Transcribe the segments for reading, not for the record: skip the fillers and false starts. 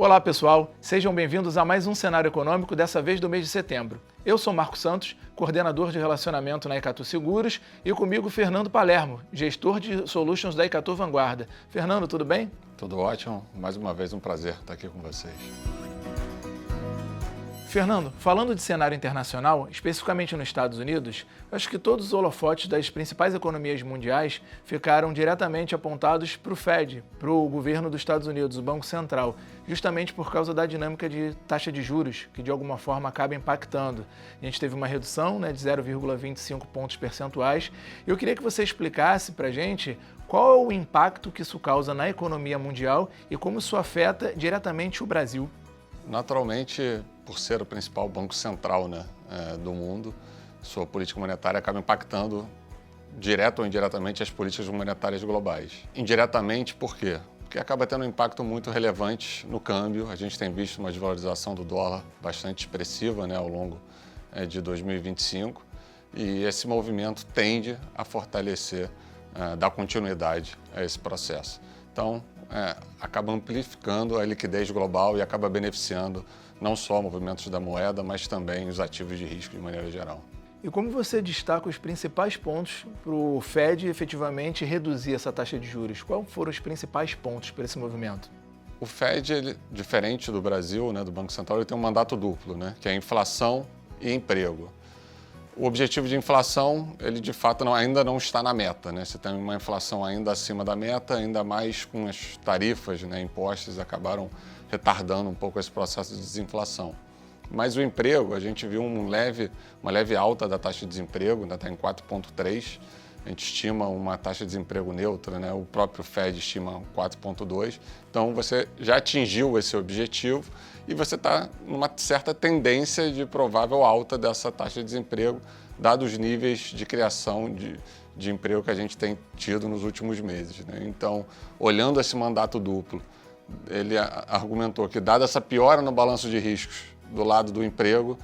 Olá pessoal, sejam bem-vindos a mais um Cenário Econômico, dessa vez do mês de setembro. Eu sou Marco Santos, coordenador de relacionamento na Icatu Seguros, e comigo Fernando Palermo, gestor de solutions da Icatu Vanguarda. Fernando, tudo bem? Tudo ótimo, mais uma vez um prazer estar aqui com vocês. Fernando, falando de cenário internacional, especificamente nos Estados Unidos, acho que todos os holofotes das principais economias mundiais ficaram diretamente apontados para o Fed, para o governo dos Estados Unidos, o Banco Central, justamente por causa da dinâmica de taxa de juros, que de alguma forma acaba impactando. A gente teve uma redução de 0,25 pontos percentuais e eu queria que você explicasse para a gente qual é o impacto que isso causa na economia mundial e como isso afeta diretamente o Brasil. Naturalmente, por ser o principal banco central do mundo, sua política monetária acaba impactando direto ou indiretamente as políticas monetárias globais. Indiretamente, por quê? Porque acaba tendo um impacto muito relevante no câmbio. A gente tem visto uma desvalorização do dólar bastante expressiva ao longo de 2025 e esse movimento tende a fortalecer, dar continuidade a esse processo. Então, acaba amplificando a liquidez global e acaba beneficiando não só movimentos da moeda, mas também os ativos de risco de maneira geral. E como você destaca os principais pontos para o Fed efetivamente reduzir essa taxa de juros? Quais foram os principais pontos para esse movimento? O Fed, ele, diferente do Brasil, do Banco Central, ele tem um mandato duplo, que é inflação e emprego. O objetivo de inflação, ele de fato ainda não está na meta. Você tem uma inflação ainda acima da meta, ainda mais com as tarifas impostas, acabaram retardando um pouco esse processo de desinflação. Mas o emprego, a gente viu uma leve alta da taxa de desemprego, está em 4,3%. A gente estima uma taxa de desemprego neutra, o próprio Fed estima 4,2%. Então, você já atingiu esse objetivo e você está numa certa tendência de provável alta dessa taxa de desemprego, dados os níveis de criação de emprego que a gente tem tido nos últimos meses. Então, olhando esse mandato duplo, ele argumentou que, dada essa piora no balanço de riscos do lado do emprego,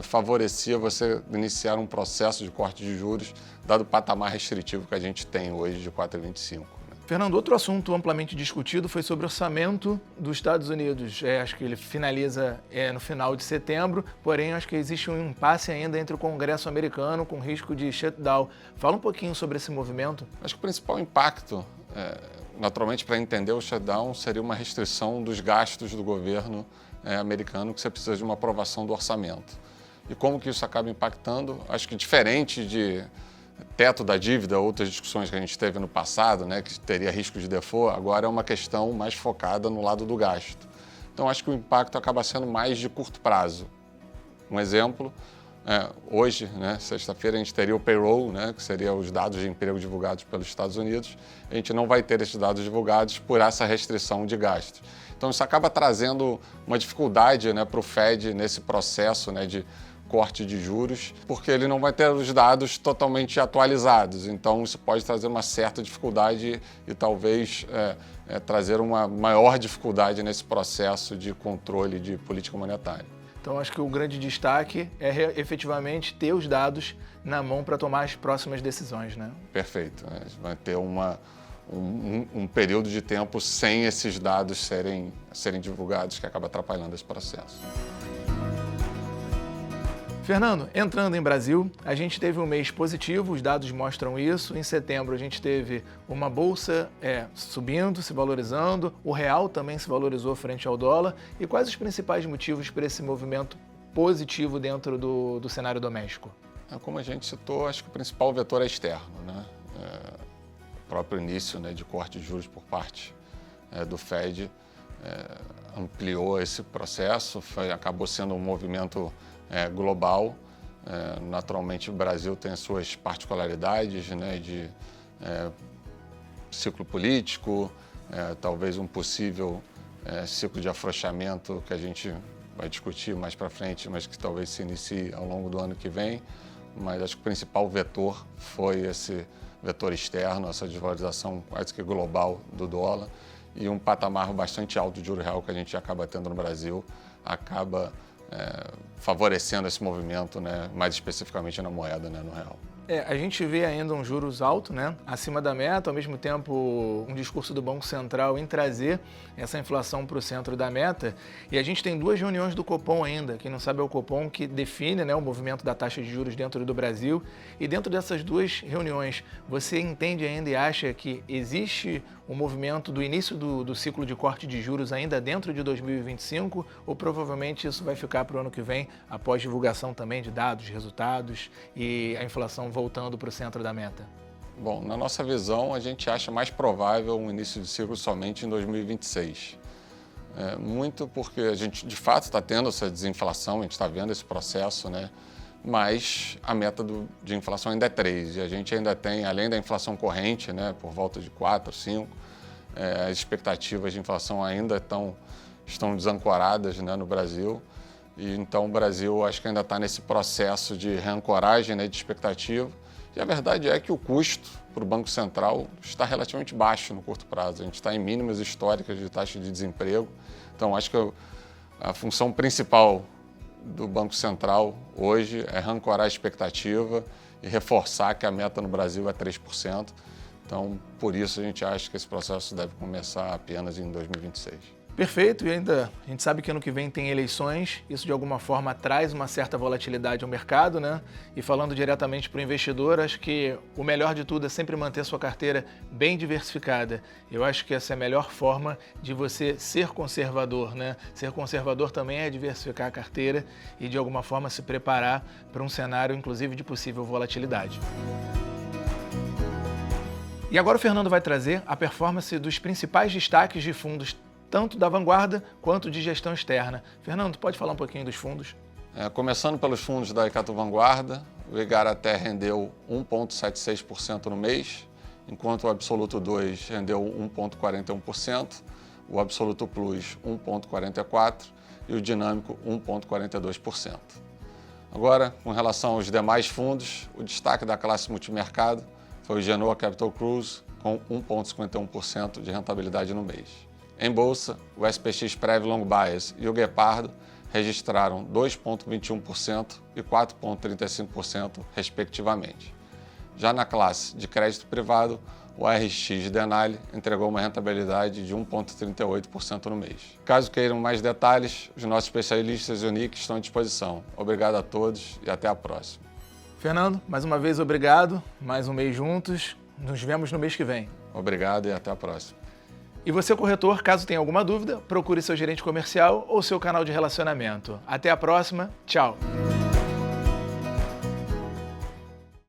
favorecia você iniciar um processo de corte de juros, dado o patamar restritivo que a gente tem hoje de 4,25. Fernando, outro assunto amplamente discutido foi sobre o orçamento dos Estados Unidos. Acho que ele finaliza no final de setembro, porém acho que existe um impasse ainda entre o Congresso americano com risco de shutdown. Fala um pouquinho sobre esse movimento. Acho que o principal impacto, naturalmente, para entender o shutdown, seria uma restrição dos gastos do governo americano, que você precisa de uma aprovação do orçamento. E como que isso acaba impactando? Acho que diferente de teto da dívida, outras discussões que a gente teve no passado, que teria risco de default, agora é uma questão mais focada no lado do gasto. Então, acho que o impacto acaba sendo mais de curto prazo. Um exemplo, hoje, sexta-feira, a gente teria o payroll, que seria os dados de emprego divulgados pelos Estados Unidos. A gente não vai ter esses dados divulgados por essa restrição de gastos. Então, isso acaba trazendo uma dificuldade para o Fed nesse processo de corte de juros, porque ele não vai ter os dados totalmente atualizados. Então, isso pode trazer uma certa dificuldade e talvez trazer uma maior dificuldade nesse processo de controle de política monetária. Então, acho que o grande destaque é efetivamente ter os dados na mão para tomar as próximas decisões, Perfeito. Vai ter um período de tempo sem esses dados serem divulgados, que acaba atrapalhando esse processo. Fernando, entrando em Brasil, a gente teve um mês positivo, os dados mostram isso. Em setembro a gente teve uma bolsa subindo, se valorizando, o real também se valorizou frente ao dólar. E quais os principais motivos para esse movimento positivo dentro do cenário doméstico? Como a gente citou, acho que o principal vetor é externo. O próprio início de corte de juros por parte do Fed ampliou esse processo, acabou sendo um movimento global. Naturalmente, o Brasil tem as suas particularidades de ciclo político, talvez um possível ciclo de afrouxamento que a gente vai discutir mais para frente, mas que talvez se inicie ao longo do ano que vem. Mas acho que o principal vetor foi esse vetor externo, essa desvalorização quase que global do dólar e um patamar bastante alto de juro real que a gente acaba tendo no Brasil, acaba favorecendo esse movimento, mais especificamente na moeda, no real. A gente vê ainda um juros alto, né, acima da meta, ao mesmo tempo um discurso do Banco Central em trazer essa inflação para o centro da meta. E a gente tem 2 reuniões do Copom ainda. Quem não sabe é o Copom que define, né, o movimento da taxa de juros dentro do Brasil. E dentro dessas 2 reuniões, você entende ainda e acha que existe um movimento do início do ciclo de corte de juros ainda dentro de 2025, ou provavelmente isso vai ficar para o ano que vem, após divulgação também de dados, resultados e a inflação voltando para o centro da meta? Bom, na nossa visão, a gente acha mais provável um início de ciclo somente em 2026. Muito porque a gente, de fato, está tendo essa desinflação, a gente está vendo esse processo, né? Mas a meta de inflação ainda é 3, e a gente ainda tem, além da inflação corrente, né, por volta de 4, 5, as expectativas de inflação ainda estão desancoradas, né, no Brasil. E então o Brasil acho que ainda está nesse processo de reancoragem, né, de expectativa. E a verdade é que o custo para o Banco Central está relativamente baixo no curto prazo. A gente está em mínimas históricas de taxa de desemprego. Então acho que a função principal do Banco Central hoje é reancorar a expectativa e reforçar que a meta no Brasil é 3%. Então, por isso a gente acha que esse processo deve começar apenas em 2026. Perfeito, e ainda a gente sabe que ano que vem tem eleições, isso de alguma forma traz uma certa volatilidade ao mercado, né? E falando diretamente para o investidor, acho que o melhor de tudo é sempre manter a sua carteira bem diversificada. Eu acho que essa é a melhor forma de você ser conservador, né? Ser conservador também é diversificar a carteira e de alguma forma se preparar para um cenário, inclusive, de possível volatilidade. E agora o Fernando vai trazer a performance dos principais destaques de fundos tanto da vanguarda quanto de gestão externa. Fernando, pode falar um pouquinho dos fundos? Começando pelos fundos da Icatu Vanguarda, o Igarapé rendeu 1,76% no mês, enquanto o Absoluto 2 rendeu 1,41%, o Absoluto Plus 1,44% e o Dinâmico 1,42%. Agora, com relação aos demais fundos, o destaque da classe multimercado foi o Genoa Capital Cruise, com 1,51% de rentabilidade no mês. Em bolsa, o SPX Prev Long Bias e o Guepardo registraram 2,21% e 4,35%, respectivamente. Já na classe de crédito privado, o RX Denali entregou uma rentabilidade de 1,38% no mês. Caso queiram mais detalhes, os nossos especialistas Unic estão à disposição. Obrigado a todos e até a próxima. Fernando, mais uma vez obrigado, mais um mês juntos, nos vemos no mês que vem. Obrigado e até a próxima. E você, corretor, caso tenha alguma dúvida, procure seu gerente comercial ou seu canal de relacionamento. Até a próxima, tchau!